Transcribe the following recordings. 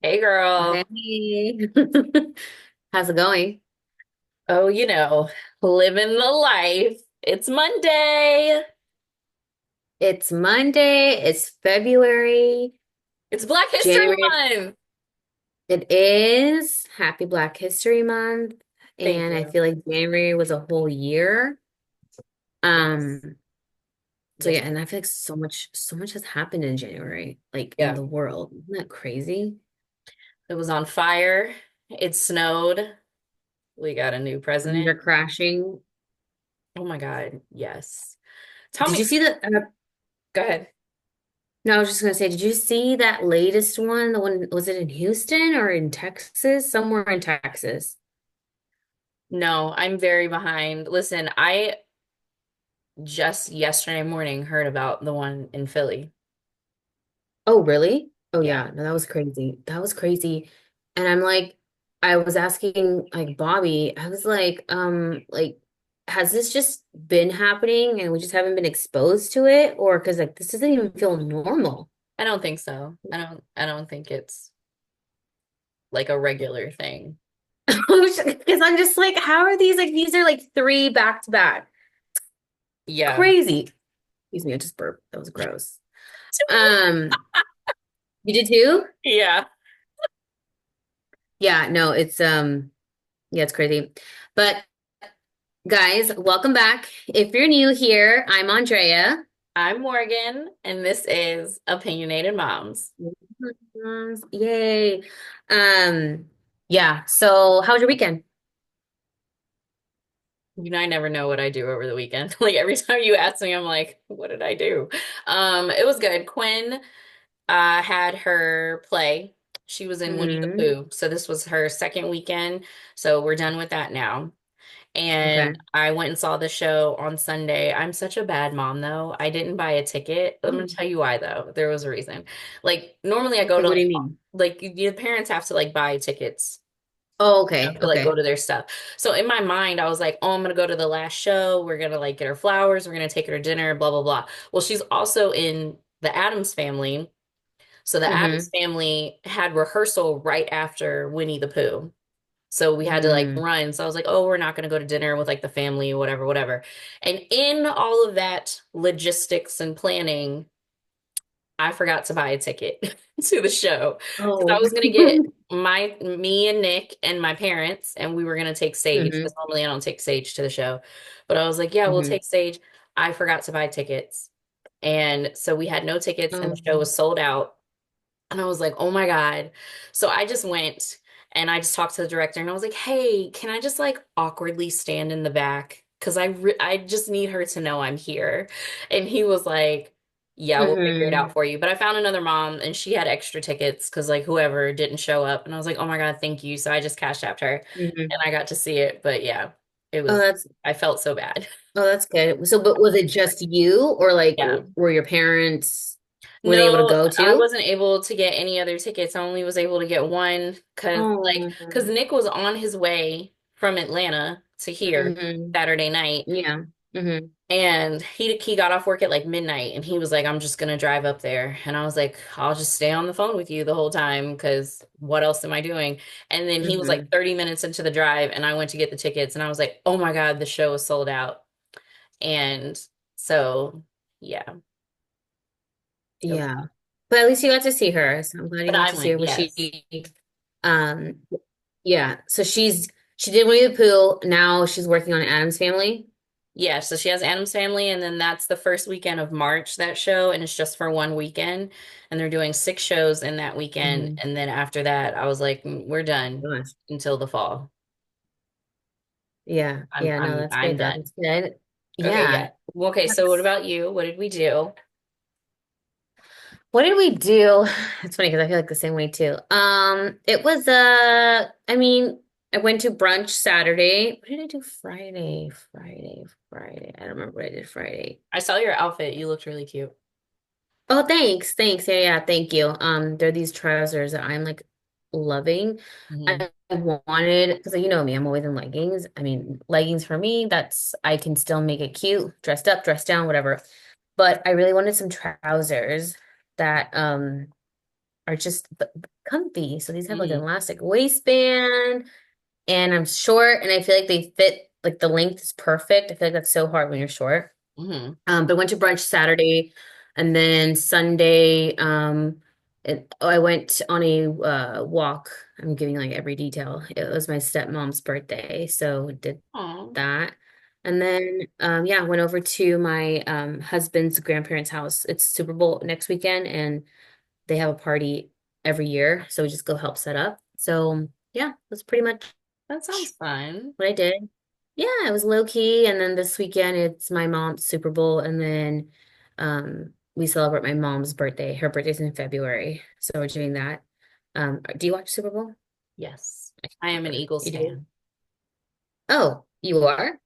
Hey girl. Hey. How's it going? Oh, living the life. It's Monday. It's Monday. It's February. It's Black History January. Month. It is Happy Black History Month. Thank And I you. feel like January was a whole year. Yes. Um, so Yes. yeah, and I feel like so much has happened in January, like in Yeah. the world. Isn't that crazy? It was on fire. It snowed. We got a new Things president. are crashing. Oh my God. Yes. Tell Did me. you see the Go ahead. no, I was just gonna say, did you see that latest one? The one, was it in Houston or in Texas? Somewhere in Texas. No, I'm very behind. Listen, I just yesterday morning heard about the one in Philly. Oh, really? Oh, Yeah. yeah. No, that was crazy. That was crazy. And I'm like, I was asking like Bobby, I was like, has this just been happening and we just haven't been exposed to it? Or because like this doesn't even feel normal. I don't think so. I don't think it's like a regular thing. Because I'm just like, how are these are like three back to back. Yeah. Crazy. Excuse me, I just burped. That was gross. Um, you did too? Yeah. Yeah, no, yeah, it's crazy. But guys, welcome back. If you're new here, I'm Andrea. I'm Morgan, and this is Opinionated Moms. Yay. Um, yeah, so how was your weekend? I never know what I do over the weekend. Like every time you ask me, I'm like, what did I do? It was good. Quinn had her play. She was in Winnie the Hmm. Pooh. So this was her second weekend. So we're done with that now. And Okay. I went and saw the show on Sunday. I'm such a bad mom, though. I didn't buy a ticket. I'm gonna Mm. tell you why, though. There was a reason. Like normally I go Like, to what do you mean? your parents have to like buy tickets Oh, okay, to like go okay. to their stuff. So in my mind, I was like, oh, I'm gonna go to the last show. We're gonna like get her flowers. We're gonna take her to dinner, blah, blah, blah. Well, she's also in the Addams Family. So the Addams Mm-hmm. Family had rehearsal right after Winnie the Pooh. So we had to like Mm. run. So I was like, oh, we're not going to go to dinner with like the family, whatever, whatever. And in all of that logistics and planning, I forgot to buy a ticket to the show because I Oh. was going to get me and Nick and my parents, and we were going to take Sage Hmm. because normally I don't take Sage to the show. But I was like, yeah, we'll Hmm. take Sage. I forgot to buy tickets. And so we had no tickets, and the Oh. show was sold out. And I was like, oh my God. So I just went and I just talked to the director and I was like, hey, can I just like awkwardly stand in the back? Because I just need her to know I'm here. And he was like, yeah, we'll figure it out Hmm. for you. But I found another mom and she had extra tickets because like whoever didn't show up. And I was like, oh my God, thank you. So I just cashed apped her Hmm. and I got to see it. But yeah, it Oh, was, I felt so bad. that's good. So, but was it just you or like Yeah. were your parents, were they able to No, go I too? wasn't able to get any other tickets. I only was able to get one because Oh. Nick was on his way from Atlanta to here Hmm. Saturday night Yeah. Hmm. and he got off work at like midnight and he was like, I'm just gonna drive up there. And I was like, I'll just stay on the phone with you the whole time because what else am I doing? And then he was like Hmm. 30 minutes into the drive and I went to get the tickets and I was like, oh my God, the show is sold out. And so yeah, it was, Yeah. But at least you got to see her. So I'm glad you but got I to see her. went, Was yes. she um yeah. So she did Winnie the Pooh. Now she's working on Adam's Family. Yeah, so she has Adam's Family, and then that's the first weekend of March, that show, and it's just for one weekend. And they're doing six shows in that weekend. Hmm. And then after that, I was like, we're done Gosh. until the fall. Yeah. I'm Yeah, no, I'm that's I'm good though. done. That's good. Okay, yeah. Yeah. Well, okay, so what That's about you? What did we do? what did we do? It's funny because I feel like the same way too. It was I mean, I went to brunch Saturday. What did I do Friday? I don't remember what I did Friday. I saw your outfit. You looked really cute. Oh, thanks. Thanks. Yeah, yeah, thank you. There are these trousers that I'm like loving. Hmm. I wanted, because you know me, I'm always in leggings. I mean, leggings for me, that's I can still make it cute, dressed up, dressed down, whatever. But I really wanted some trousers that are just comfy. So these have like an Hmm. elastic waistband and I'm short and I feel like they fit like the length is perfect. I feel like that's so hard when you're short. Hmm. But I went to brunch Saturday and then Sunday, I went on a walk. I'm giving like every detail. It was my stepmom's birthday, so did Oh, that. And then yeah, went over to my husband's grandparents' house. It's Super Bowl next weekend and they have a party every year, so we just go help set up. So yeah, that's pretty much that sounds fun. what I did. Yeah, it was low key. And then this weekend it's my mom's Super Bowl. And then we celebrate my mom's birthday. Her birthday's in February. So we're doing that. Do you watch Super Bowl? Yes, I I can't am an remember. Eagles You do? fan. Oh, you are?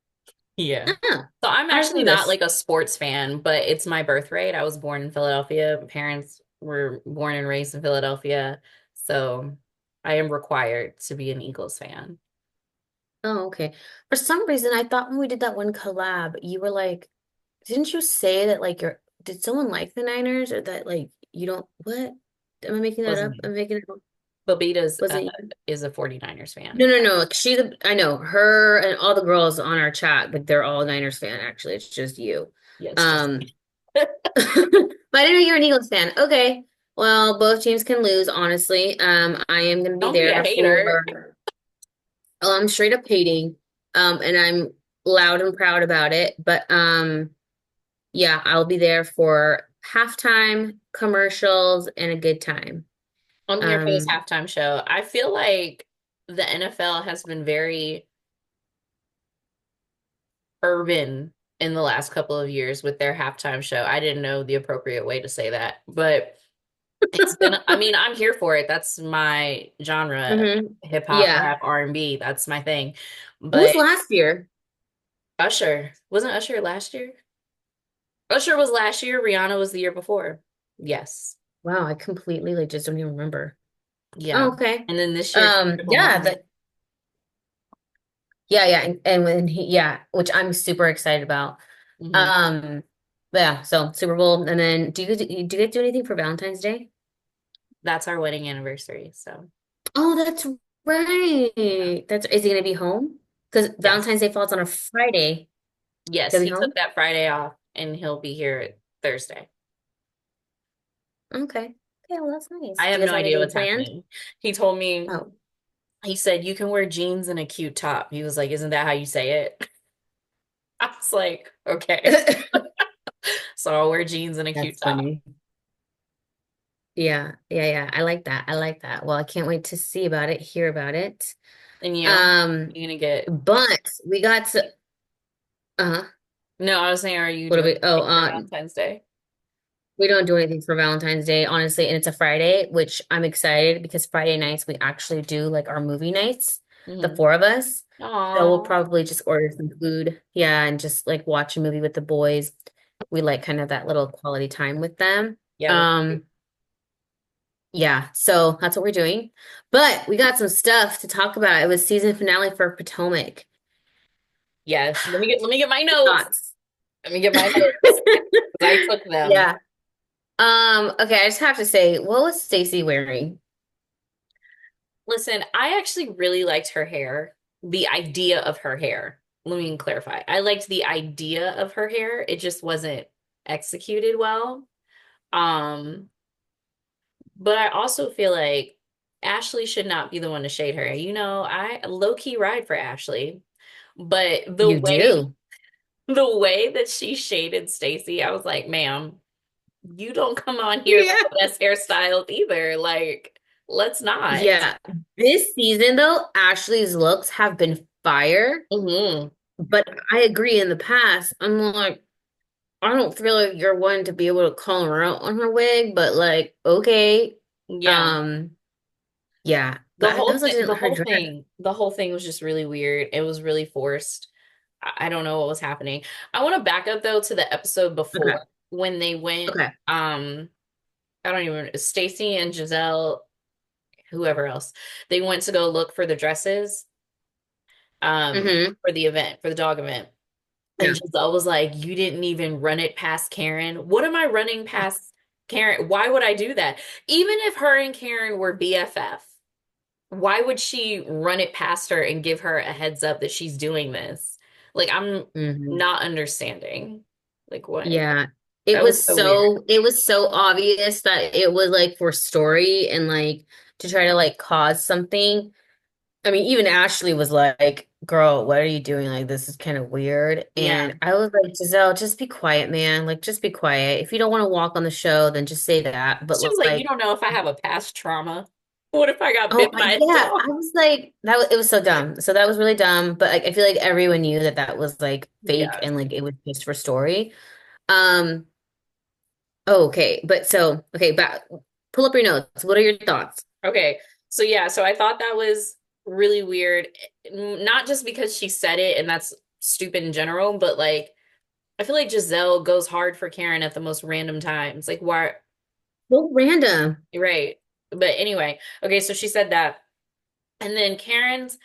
Yeah. Ah, So I'm I didn't actually know not this. like a sports fan, but it's my birthright. I was born in Philadelphia. My parents were born and raised in Philadelphia. So I am required to be an Eagles fan. Oh, okay. For some reason, I thought when we did that one collab, you were like, didn't you say that like did someone like the Niners or that like you don't, what? Am I making that Wasn't up? me. I'm making it up. Bobita's Was it you? is a 49ers No, fan. no, no. I know her and all the girls on our chat, like they're all Niners fan, actually. It's just you. Yeah, it's just Um, but I didn't know you're an Eagles fan. Okay. Well, both teams can lose, honestly. I am gonna be don't be a there hater. for I'm straight up hating. And I'm loud and proud about it. But yeah, I'll be there for halftime, commercials, and a good time. I'm here for this Um, halftime show. I feel like the NFL has been very urban in the last couple of years with their halftime show. I didn't know the appropriate way to say that, but it's been, I mean, I'm here for it. That's my genre, mhm. hip hop, Yeah. rap, R&B. That's my thing. Who was But last year? Usher, wasn't Usher last year? Usher was last year. Rihanna was the year before. Yes. Wow, I completely like just don't even remember. Yeah. Oh, okay. And then this year, Kendrick Yeah, Lamar. and when yeah, which I'm super excited about. Hmm. Um, but yeah, so Super Bowl, and then do you guys do anything for Valentine's Day? That's our wedding anniversary. So, Oh, that's yeah. right. That's is he gonna be home? Because Yes. Valentine's Day falls on a Friday. Yes, He'll be he took home? that Friday off and he'll be here Thursday. Okay. Okay, well that's I nice. Do have you no guys have idea anything what's planned? happening. He told me, Oh. he said, you can wear jeans and a cute top. He was like, isn't that how you say it? I was like, okay. So I'll wear jeans and a cute That's top. funny. Yeah, yeah, yeah. I like that. I like that. Well, I can't wait to see about it, hear about it. And you? Um, You're gonna get, but we got to no, I was saying, are you what do doing we anything for Valentine's Day? we don't do anything for Valentine's Day, honestly, and it's a Friday, which I'm excited because Friday nights we actually do like our movie nights, the Hmm. four of us. So we'll Aw. probably just order some food, yeah, and just like watch a movie with the boys. We like kind of that little quality time with them. Yeah, that's cute. Um, yeah, so that's what we're doing. But we got some stuff to talk about. It was season finale for Potomac. Yes. Let me get my notes. Thoughts? Let me get my notes. 'Cause I took them. Yeah. Okay, I just have to say, what was Stacy wearing? Listen, I actually really liked her hair, the idea of her hair. Let me clarify. I liked the idea of her hair. It just wasn't executed well. Um, but I also feel like Ashley should not be the one to shade her. You know, I low key ride for Ashley, but You do. the way that she shaded Stacy, I was like, ma'am, you don't come on here Yeah. with the best hairstyles either. Like, let's not. Yeah. This season, though, Ashley's looks have been fire. Hmm. But I agree in the past, I'm like, I don't feel like you're one to be able to call her out on her wig, but like, okay. Yeah. Um, yeah. But I also didn't let her drag. The whole thing was just really weird. It was really forced. I don't know what was happening. I want to back up though to the episode Okay. before when they went, Okay. I don't even, Stacy and Giselle, whoever else, they went to go look for the dresses, Mm-hmm. for the event, for the dog event. Yeah. And Giselle was like, you didn't even run it past Karen. What am I running past Karen, why would I do that? Even if her and Karen were BFF, why would she run it past her and give her a heads up that she's doing this? Like, I'm Hmm. not understanding. Like, what? Yeah. That was so weird. It was so obvious that it was like for story and like to try to like cause something. I mean, even Ashley was like, "Girl, what are you doing? Like, this is kind of weird." Yeah. And I was like, "Giselle, just be quiet, man. Like, just be quiet. If you don't want to walk on the show, then just say that." But She was like, you like, don't know if I have a past trauma. What if I got oh bit by a yeah, dog? I was like, it was so dumb. So that was really dumb. But like, I feel like everyone knew that that was like fake Yeah. and like it was just for story. Um. Oh, okay, but so okay, but pull up your notes. What are your thoughts? Okay. So yeah, so I thought that was really weird. Not just because she said it and that's stupid in general, but like I feel like Giselle goes hard for Karen at the most random times. Like why So random. right. But anyway, okay, so she said that. And then Karen's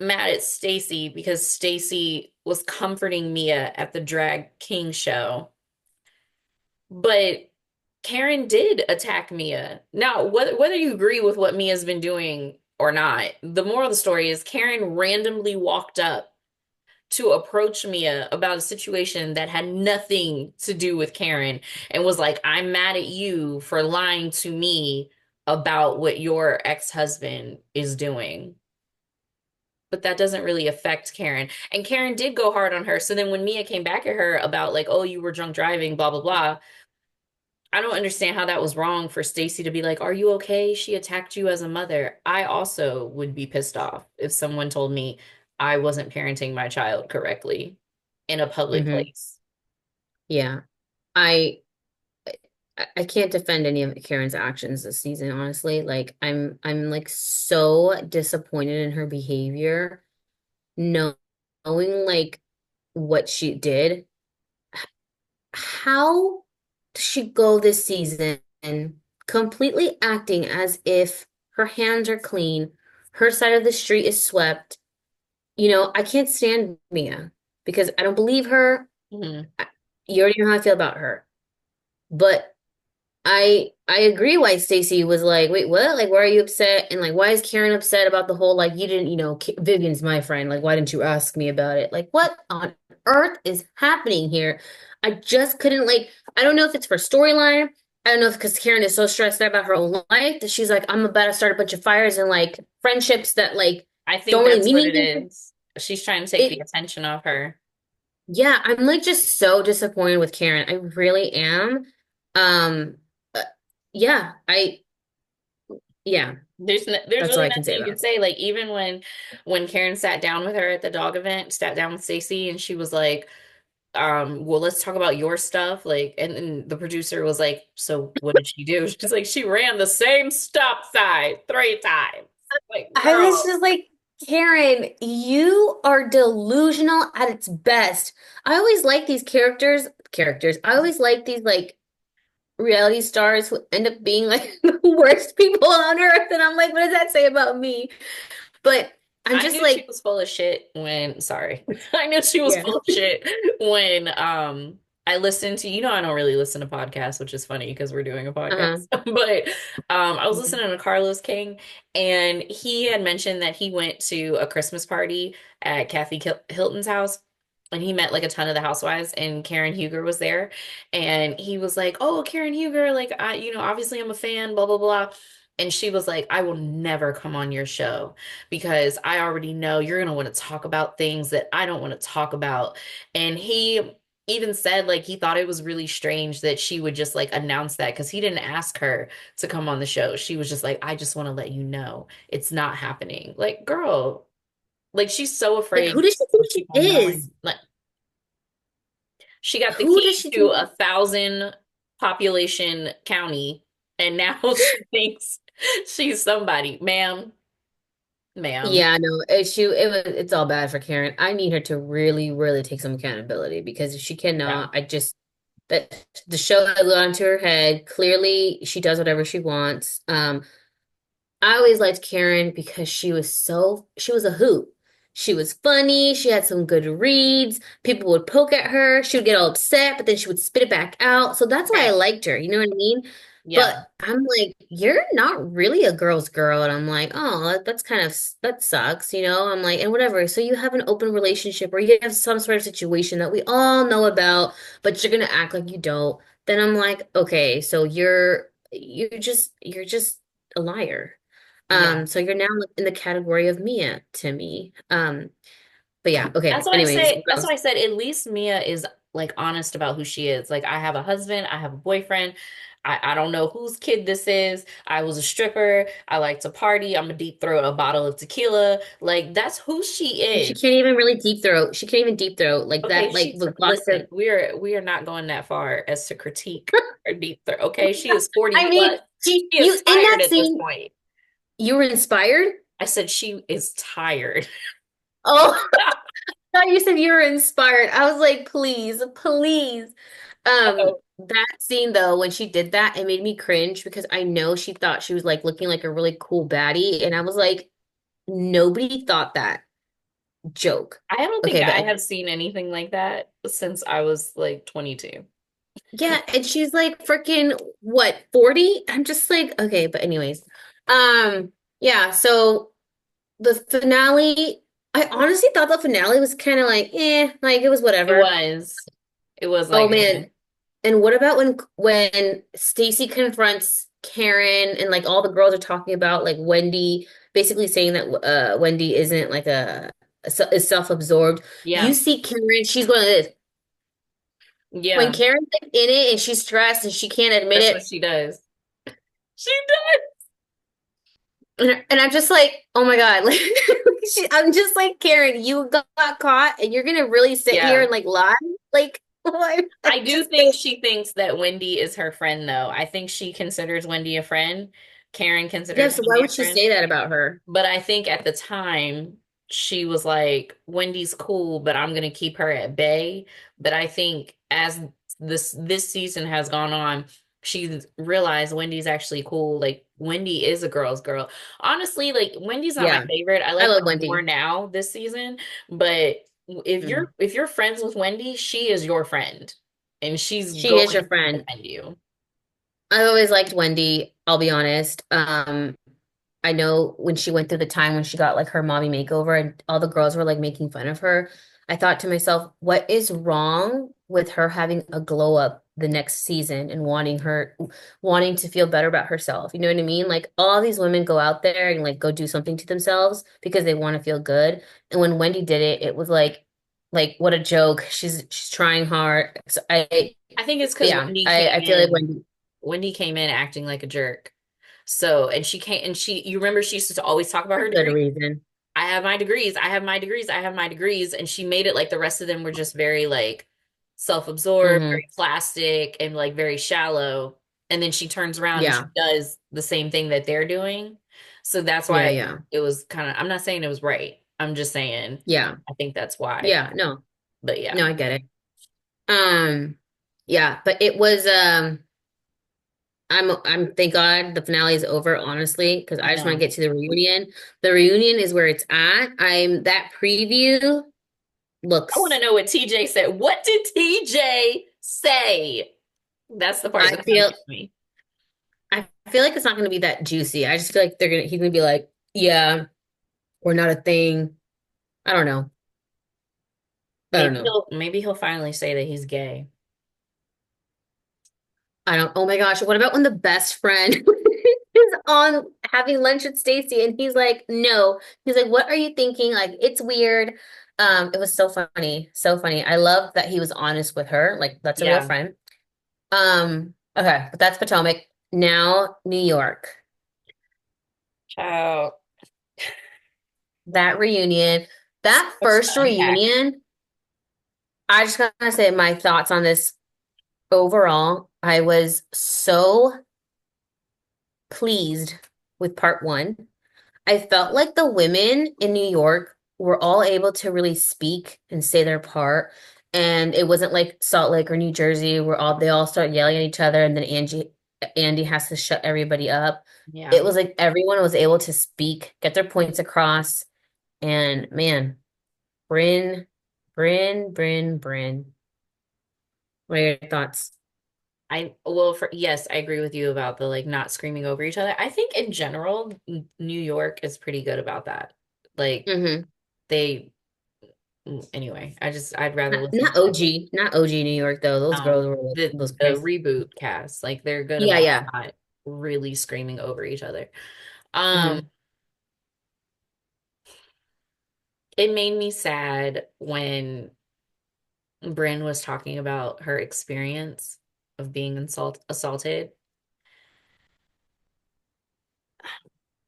mad at Stacy because Stacy was comforting Mia at the Drag King show. But Karen did attack Mia. Now, whether you agree with what Mia's been doing or not, the moral of the story is Karen randomly walked up to approach Mia about a situation that had nothing to do with Karen and was like, I'm mad at you for lying to me about what your ex-husband is doing. But that doesn't really affect Karen. And Karen did go hard on her. So then when Mia came back at her about like, oh, you were drunk driving, blah, blah, blah, I don't understand how that was wrong for Stacy to be like, "Are you okay? She attacked you as a mother." I also would be pissed off if someone told me I wasn't parenting my child correctly in a public Hmm. place. Yeah. I I can't defend any of Karen's actions this season, honestly. Like I'm like so disappointed in her behavior, knowing like what she did. How does she go this season completely acting as if her hands are clean, her side of the street is swept? You know, I can't stand Mia because I don't believe her. Mhm. You already know how I feel about her. But I agree why Stacy was like, wait, what? Like, why are you upset? And like, why is Karen upset about the whole like you didn't, Vivian's my friend. Like, why didn't you ask me about it? Like, what on earth is happening here? I just couldn't like. I don't know if it's for storyline. I don't know if because Karen is so stressed out about her own life that she's like, I'm about to start a bunch of fires and like friendships that like I think don't really that's mean what it anything. is. She's trying to take the It attention off her. Yeah, I'm like just so disappointed with Karen. I really am. Um, uh, yeah, yeah, There's that's all really I can nothing say you about can it. say. Like even when Karen sat down with her at the dog event, sat down with Stacey, and she was like, well, let's talk about your stuff. Like, and then the producer was like, so what did she do? She's like, she ran the same stop sign 3 times. Like, I was girl, just like, Karen, you are delusional at its best. I always like these characters. I always like these like reality stars who end up being like the worst people on earth. And I'm like, what does that say about me? But I'm I just knew she like, was full of shit when, sorry, I knew she was yeah. full of shit when I listened to, I don't really listen to podcasts, which is funny because we're doing a Uh-huh. podcast. But I was listening to Carlos King and he had mentioned that he went to a Christmas party at Hilton's house. And he met like a ton of the housewives, and Karen Huger was there. And he was like, "Oh, Karen Huger, like obviously I'm a fan, blah blah blah." And she was like, "I will never come on your show because I already know you're going to want to talk about things that I don't want to talk about." And he even said like he thought it was really strange that she would just like announce that because he didn't ask her to come on the show. She was just like, "I just want to let you know it's not happening." Like, girl, like she's so Like, afraid who does she think of she people knowing. is? Like, she got the Who does key she to think? 1,000 population county, and now she thinks she's somebody. Ma'am. Yeah, no, it's all bad for Karen. I need her to really, really take some accountability because if she Yeah. cannot, that the show has gone to her head. Clearly, she does whatever she wants. I always liked Karen because she was a hoot. She was funny. She had some good reads. People would poke at her. She would get all upset, but then she would spit it back out. So that's why I Right. liked her. You know what I mean? Yeah. But I'm like, you're not really a girl's girl. And I'm like, oh, that's kind of, that sucks, you know? I'm like, and whatever. So you have an open relationship or you have some sort of situation that we all know about, but you're going to act like you don't. Then I'm like, okay, so you're just a liar. Yeah. So you're now in the category of Mia to me. But yeah, That's okay. what I Anyways, say. what That's else? why I said at least Mia is like honest about who she is. Like I have a husband, I have a boyfriend. I don't know whose kid this is. I was a stripper. I like to party. I'm a deep throat a bottle of tequila. Like that's who she She is. can't even really deep throat. She can't even deep throat like Okay, that. Like with vodka. listen, we are not going that far as to critique her deep throat. Okay, she is 40 I plus. mean, She you is in tired that at this scene, point. you were inspired. I said she is tired. Oh, I thought you said you were inspired. I was like, please, please. That scene though, when she did that, it made me cringe because I know she thought she was like looking like a really cool baddie, and I was like, nobody thought that joke. I don't think Okay, I but have seen anything like that since I was like 22. yeah, and she's like freaking what, 40? I'm just like, okay, but anyways. Yeah, so the finale, I honestly thought the finale was kind of like, like it was It whatever. was. It was Oh like, man. And what about when Stacy confronts Karen and like all the girls are talking about like Wendy basically saying that Wendy isn't like is self-absorbed. You yeah, see Karen, she's going like this. When yeah, Karen's like in it and she's stressed and she can't admit that's what it, she does. She does. and I'm just like, oh my God, like I'm just like, Karen, you got caught and you're gonna really sit here Yeah. and like lie? Like, what? I I do just think she thinks that Wendy is her friend, though. I think she considers Wendy a friend. Karen yeah, considers so why Wendy would a she friend. say that about her? But I think at the time she was like, Wendy's cool, but I'm gonna keep her at bay. But I think as this season has gone on, she's realized Wendy's actually cool. Like Wendy is a girl's girl. Honestly, like Wendy's not my Yeah. favorite. I I like love her more Wendy. now this season. But Mhm. if you're friends with Wendy, she is your friend. And she's She going is your to friend. defend you. I've always liked Wendy, I'll be honest. I know when she went through the time when she got like her mommy makeover and all the girls were like making fun of her, I thought to myself, what is wrong with her having a glow up the next season and wanting to feel better about herself? You know what I mean? Like all these women go out there and like go do something to themselves because they want to feel good. And when Wendy did it, it was like what a joke. She's trying hard. So I think it's because yeah, I feel like Wendy, Wendy came in acting like a jerk. So, and she can't, and you remember she used to always talk about for her good degrees. reason. I have my degrees. I have my degrees. I have my degrees. And she made it like the rest of them were just very like self-absorbed, Hmm. very plastic, and like very shallow. And then she turns around and she Yeah. does the same thing that they're doing. So that's Yeah, why yeah. it was kind of, I'm not saying it was right. I'm just saying Yeah. I think that's why. Yeah, no. But yeah, No, I get it. Um, yeah, but it was I'm thank God the finale is over, honestly, because I I just want to know. get to the reunion. The reunion is where it's at. I'm that preview I want to looks know what TJ said. What did TJ say? That's the part I that's gonna feel get me. I feel like it's not gonna be that juicy. I just feel like he's gonna be like, yeah, we're not a thing. I don't know. I don't know. Maybe he'll finally say that he's gay. I don't, oh my gosh, what about when the best friend is on having lunch with Stacy and he's like, no. He's like, what are you thinking? Like, it's weird. It was so funny. So funny. I love that he was honest with her. Like, that's a real Yeah. friend. Okay, but that's Potomac. Now, New York. Child. That reunion, So that much first to unpack. reunion, I just gotta say my thoughts on this overall. I was so pleased with part one. I felt like the women in New York were all able to really speak and say their part. And it wasn't like Salt Lake or New Jersey where they all start yelling at each other and then Andy has to shut everybody up. Yeah. It was like everyone was able to speak, get their points across, and man. Bryn, Bryn. What are your thoughts? Well, yes, I agree with you about the like not screaming over each other. I think in general, New York is pretty good about that. Like Mm-hmm. they, anyway, I'd rather listen Not to OG, not OG New York though. Those girls were like, those the crazy. reboot cast. Like they're good Yeah, about yeah. not really screaming over each other. Um, Mm-hmm. it made me sad when Bryn was talking about her experience of being assaulted.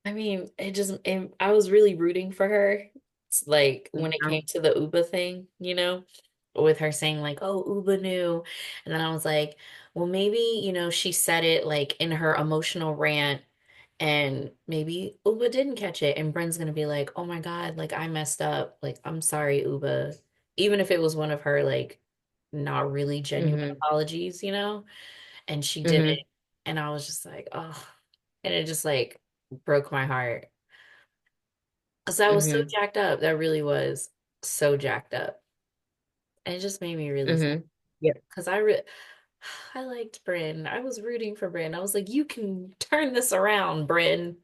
I mean, I was really rooting for her. It's like when it Yeah. came to the Uba thing, with her saying like, "Oh, Uba knew," and then I was like, well, maybe she said it like in her emotional rant, and maybe Uba didn't catch it, and Bren's gonna be like, "Oh my God, like I messed up, like I'm sorry, Uba," even if it was one of her like not really genuine Mm-hmm. apologies, and she did Mm-hmm. it, and I was just like, oh, and it just like broke my heart. Because I was so Mm-hmm. jacked up. That really was so jacked up. And it just made me really sad. Mm-hmm. Yep. Because I liked Bryn. I was rooting for Bryn. I was like, you can turn this around, Bryn.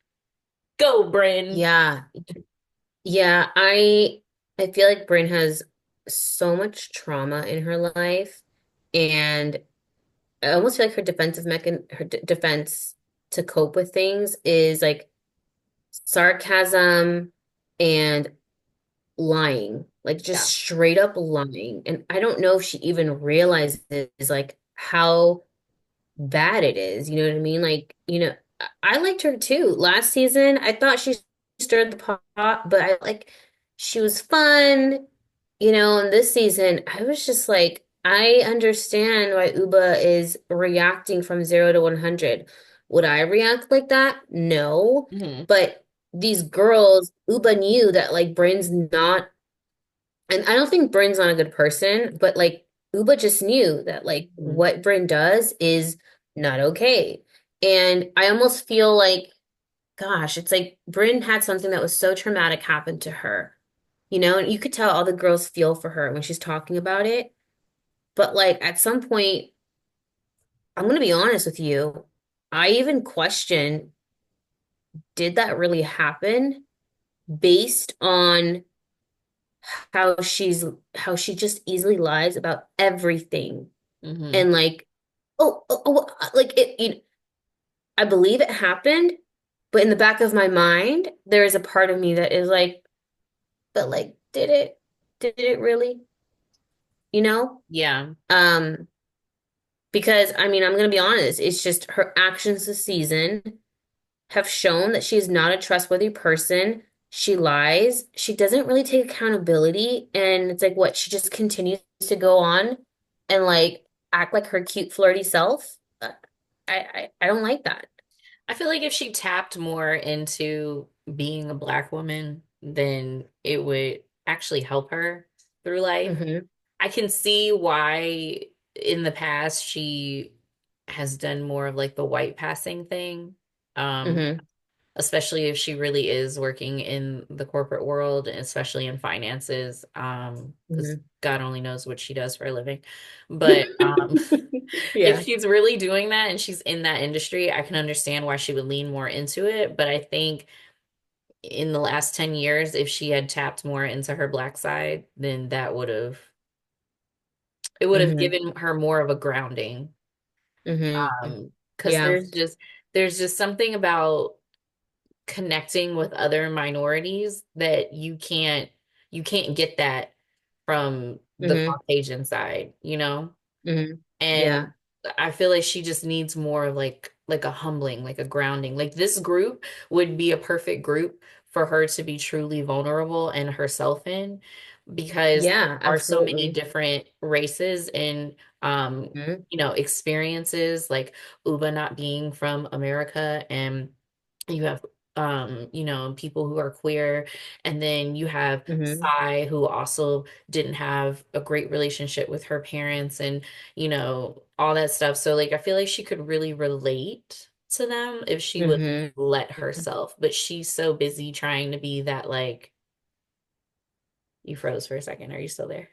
Go, Bryn. Yeah. Yeah. I feel like Bryn has so much trauma in her life, and I almost feel like her defense to cope with things is like sarcasm and lying, like just Yeah. straight up lying. And I don't know if she even realizes like how bad it is. You know what I mean? Like, I liked her too. Last season, I thought she stirred the pot, but I like she was fun, and this season, I was just like, I understand why Uba is reacting from 0 to 100. Would I react like that? No. Hmm. But these girls, Uba knew that like Brain's not, and I don't think Bryn's not a good person, but like Uba just knew that like Hmm. what Bryn does is not okay. And I almost feel like, gosh, it's like Bryn had something that was so traumatic happen to her, and you could tell all the girls feel for her when she's talking about it. But like at some point, I'm gonna be honest with you, I even question, did that really happen based on how she just easily lies about everything? Hmm. And like, like I believe it happened, but in the back of my mind, there is a part of me that is like, but like, did it really, you know? Yeah. Um, because I mean, I'm gonna be honest, it's just her actions this season have shown that she's not a trustworthy person. She lies. She doesn't really take accountability, and it's like what she just continues to go on and like act like her cute flirty self. I don't like that. I feel like if she tapped more into being a Black woman, then it would actually help her through life. Hmm. I can see why in the past she has done more of like the white passing thing. Um, Hmm. Especially if she really is working in the corporate world, especially in finances, because Hmm. God only knows what she does for a living. But if Yeah. she's really doing that and she's in that industry, I can understand why she would lean more into it. But I think in the last 10 years, if she had tapped more into her Black side, then it would have Hmm. given her more of a grounding. Hmm. Because Yeah. there's just something about connecting with other minorities that you can't get that from the Hmm. Caucasian side. Hmm. And Yeah. I feel like she just needs more of like a humbling, like a grounding. Like this group would be a perfect group for her to be truly vulnerable and herself in because there Yeah, are so many absolutely. different races and Hmm. experiences like Uba not being from America, and you have people who are queer, and then you have Hmm. Sai who also didn't have a great relationship with her parents, and all that stuff. So like I feel like she could really relate to them if she would Hmm. let herself, but she's so busy trying to be that like You froze for a second. Are you still there?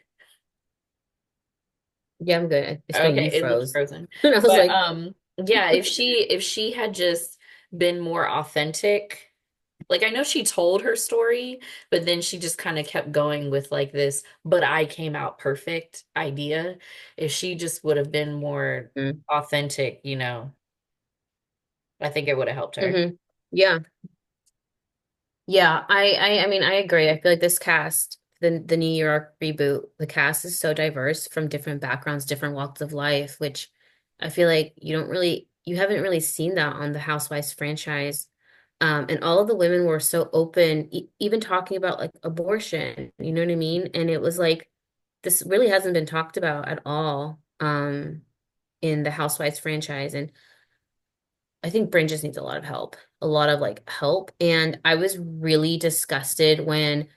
Yeah, I'm good. It's when Okay, you it looks froze. frozen. And I was But like, yeah, if she had just been more authentic, like I know she told her story, but then she just kind of kept going with like this, but I came out perfect idea. If she just would have been more mm, authentic, I think it would have helped her. yeah. Yeah, I mean, I agree. I feel like this cast, the New York reboot, the cast is so diverse from different backgrounds, different walks of life, which I feel like you haven't really seen that on the Housewives franchise. And all of the women were so open, even talking about like abortion, you know what I mean? And it was like, this really hasn't been talked about at all, in the Housewives franchise. And I think Bryn just needs a lot of help, a lot of like help. And I was really disgusted when,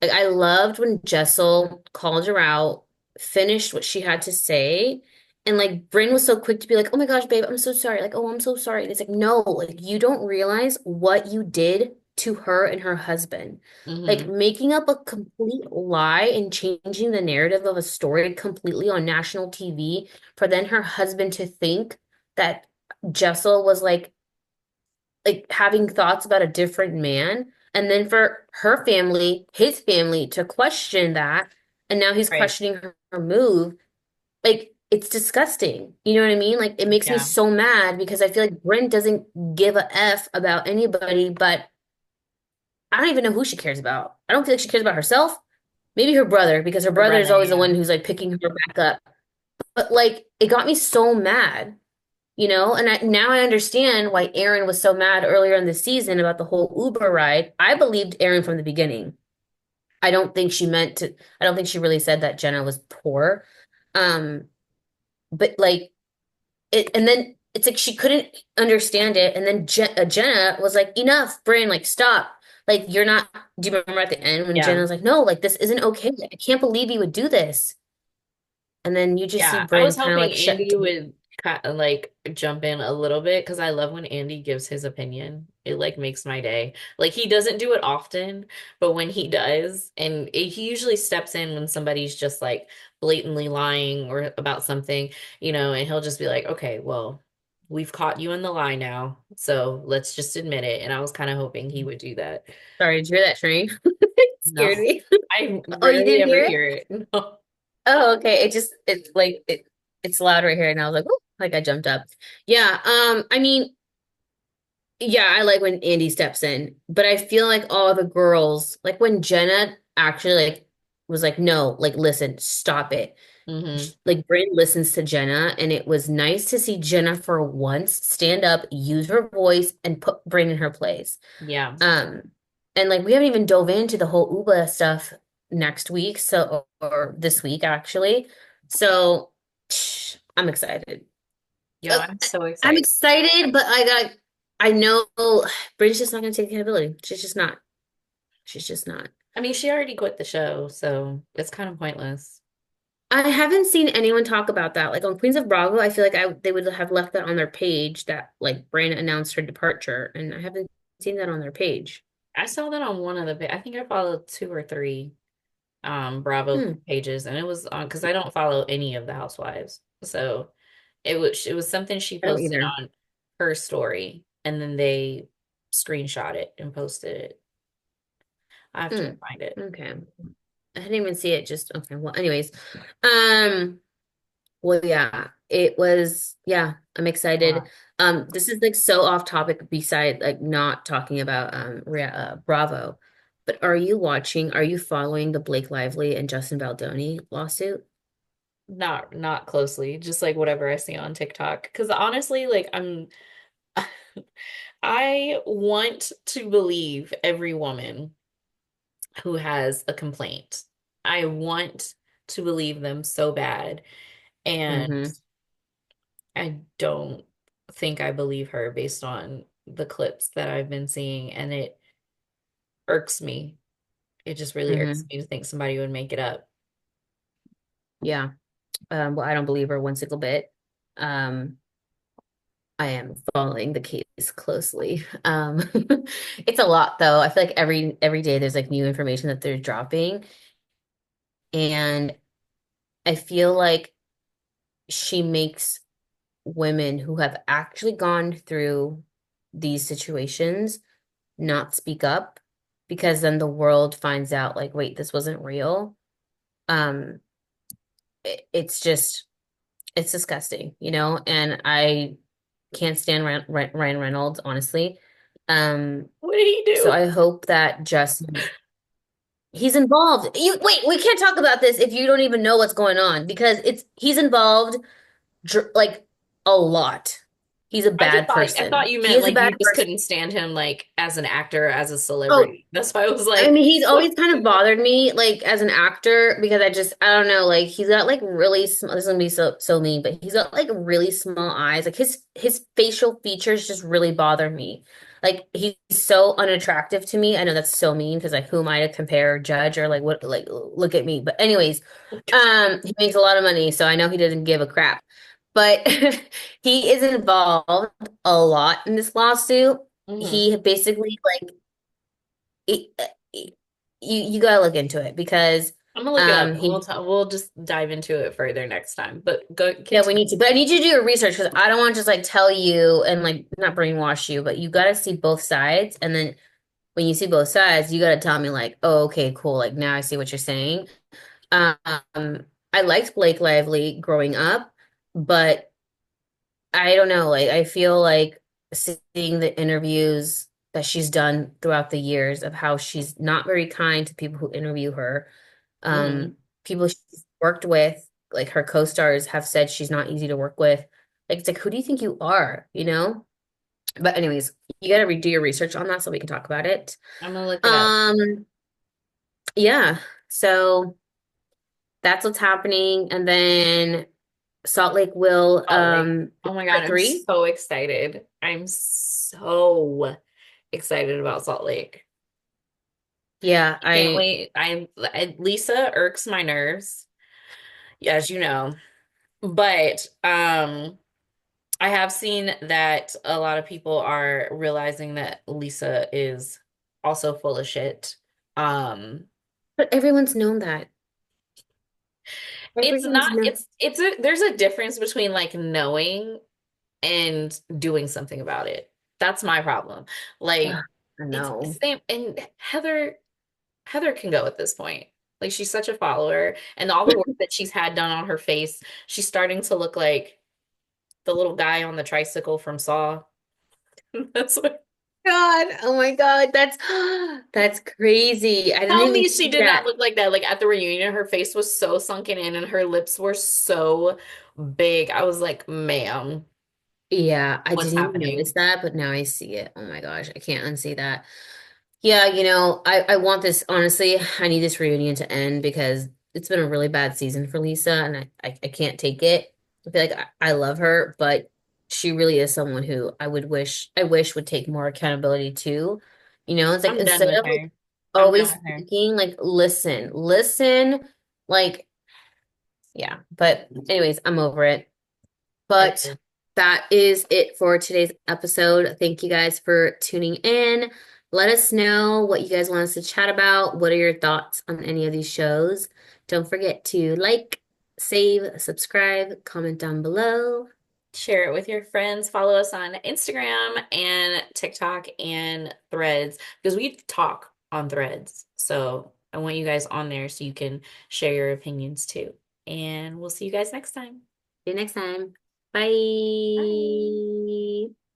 like, I loved when Jessel called her out, finished what she had to say. And like Bryn was so quick to be like, oh my gosh, babe, I'm so sorry. Like, oh, I'm so sorry. And it's like, no, like you don't realize what you did to her and her husband. Like Hmm. making up a complete lie and changing the narrative of a story completely on national TV for then her husband to think that Jessel was like having thoughts about a different man, and then for her family, his family, to question that, and now he's Right. questioning her move. Like it's disgusting. You know what I mean? Like it makes me Yeah. so mad because I feel like Bryn doesn't give a F about anybody, but I don't even know who she cares about. I don't feel like she cares about herself. Maybe her brother, because her Her brother is brother, always the yeah. one who's like picking her back up. But like it got me so mad. And now I understand why Aaron was so mad earlier in the season about the whole Uber ride. I believed Aaron from the beginning. I don't think she meant to, I don't think she really said that Jenna was poor. Um, but like and then it's like she couldn't understand it. And then Jenna was like, enough, Bryn, like, stop. Like, you're not, do you remember at the end when Jenna Yeah. was like, no, like, this isn't okay. I can't believe you would do this. And then you just see Yeah, I Bryn was kind of hoping like shut. Andy would kind of like jump in a little bit because I love when Andy gives his opinion. It like makes my day. Like he doesn't do it often, but when he does, and he usually steps in when somebody's just like blatantly lying or about something, and he'll just be like, "Okay, well, we've caught you in the lie now, so let's just admit it." And I was kind of hoping he would do that. Sorry, did you hear that train? It scared No, me. I Oh, you rarely didn't ever hear it? hear it. No. Oh, okay. It's loud right here, and I was like, oh, like I jumped up. Yeah. I mean, yeah, I like when Andy steps in, but I feel like all the girls, like when Jenna actually like was like, no, like listen, stop it. Hmm. Like Bryn listens to Jenna, and it was nice to see Jenna for once stand up, use her voice, and put Bryn in her place. Yeah. Um, and like we haven't even dove into the whole Uba stuff next week, so or this week actually. So I'm excited. Yeah, Uh, I'm so I'm excited. excited, but I know Bridget's just not gonna take accountability. She's just not. She's just not. I mean, she already quit the show, so it's kind of pointless. I haven't seen anyone talk about that. Like on Queens of Bravo, I feel like they would have left that on their page that like Brandon announced her departure, and I haven't seen that on their page. I saw that on one of I think I followed two or three Bravo Hmm. pages, and it was on because I don't follow any of the housewives. So it was something she I don't posted either. on her story, and then they screenshot it and posted it. I have to Hmm. go find it. Okay. I didn't even see it. Just okay. Well, anyways, um, well, yeah, it was. Yeah, I'm excited. Wow. This is like so off topic. Beside like not talking about Bravo, but are you watching? Are you following the Blake Lively and Justin Baldoni lawsuit? Not closely, just like whatever I see on TikTok. Because honestly, like I want to believe every woman who has a complaint. I want to believe them so bad. And Mm-hmm. I don't think I believe her based on the clips that I've been seeing. And it irks me. It just really irks Mm-hmm. me to think somebody would make it up. Yeah. Well, I don't believe her one single bit. Um, I am following the case closely. It's a lot though. I feel like every day there's like new information that they're dropping. And I feel like she makes women who have actually gone through these situations not speak up because then the world finds out like, wait, this wasn't real. Um, it's just it's disgusting, and I can't stand Ryan Reynolds, honestly. Um, What did he so do? I hope that Justin he's involved. You wait, we can't talk about this if you don't even know what's going on because he's involved like a lot. He's a bad I person. thought you He meant is a like bad you just person. couldn't stand him like as an actor, as a Oh, celebrity. That's why I was I like, mean, he's what? always kind of bothered me, like as an actor, because I don't know, like he's got like really small. This is gonna be so mean, but he's got like really small eyes. Like his facial features just really bother me. Like he's so unattractive to me. I know that's so mean because like who am I to compare, or judge, or like what? Like look at me. But anyways, he makes a lot of money, so I know he doesn't give a crap. But he is involved a lot in this lawsuit. Hmm. He basically like it, you gotta look into it because I'm gonna look it up and he we'll just dive into it further next time. But go yeah, we need continue. to, but I need you to do your research because I don't want to just like tell you and like not brainwash you, but you gotta see both sides, and then when you see both sides you gotta tell me like, oh, okay, cool, like now I see what you're saying. um I liked Blake Lively growing up, but I don't know, like I feel like seeing the interviews that she's done throughout the years of how she's not very kind to people who interview her. Hmm. People she's worked with, like her co-stars, have said she's not easy to work with. Like it's like, who do you think you are, But anyways, you gotta redo your research on that so we can talk about it. I'm gonna look it up. Um, yeah. So that's what's happening. And then Salt Lake will Salt Lake. Oh my God, part I'm three. so excited. I'm so excited about Salt Lake. Yeah, I can't wait. Lisa irks my nerves, as you know. But I have seen that a lot of people are realizing that Lisa is also full of shit. Um, but everyone's known that. it's Everyone's not known. there's a difference between like knowing and doing something about it. That's my problem. Like Ugh, I it's know. same and Heather can go at this point. Like she's such a follower and all the work that she's had done on her face, she's starting to look like the little guy on the tricycle from Saw. That's what. God, oh my God, that's crazy. I didn't Tell even me she see did not that. look like that. Like at the reunion, her face was so sunken in and her lips were so big. I was like, ma'am, Yeah, I what's didn't even notice happening? that, but now I see it. Oh my gosh, I can't unsee that. Yeah, I want this, honestly, I need this reunion to end because it's been a really bad season for Lisa and I can't take it. I feel like I love her, but she really is someone who I wish would take more accountability too. It's like I'm done instead with of like her. I'm done always with her. thinking like listen, like yeah. But anyways, I'm over it. But Agreed. that is it for today's episode. Thank you guys for tuning in. Let us know what you guys want us to chat about. What are your thoughts on any of these shows? Don't forget to like, save, subscribe, comment down below. Share it with your friends. Follow us on Instagram and TikTok and Threads because we talk on Threads. So I want you guys on there so you can share your opinions too. And we'll see you guys next time. See you next time. Bye. Bye.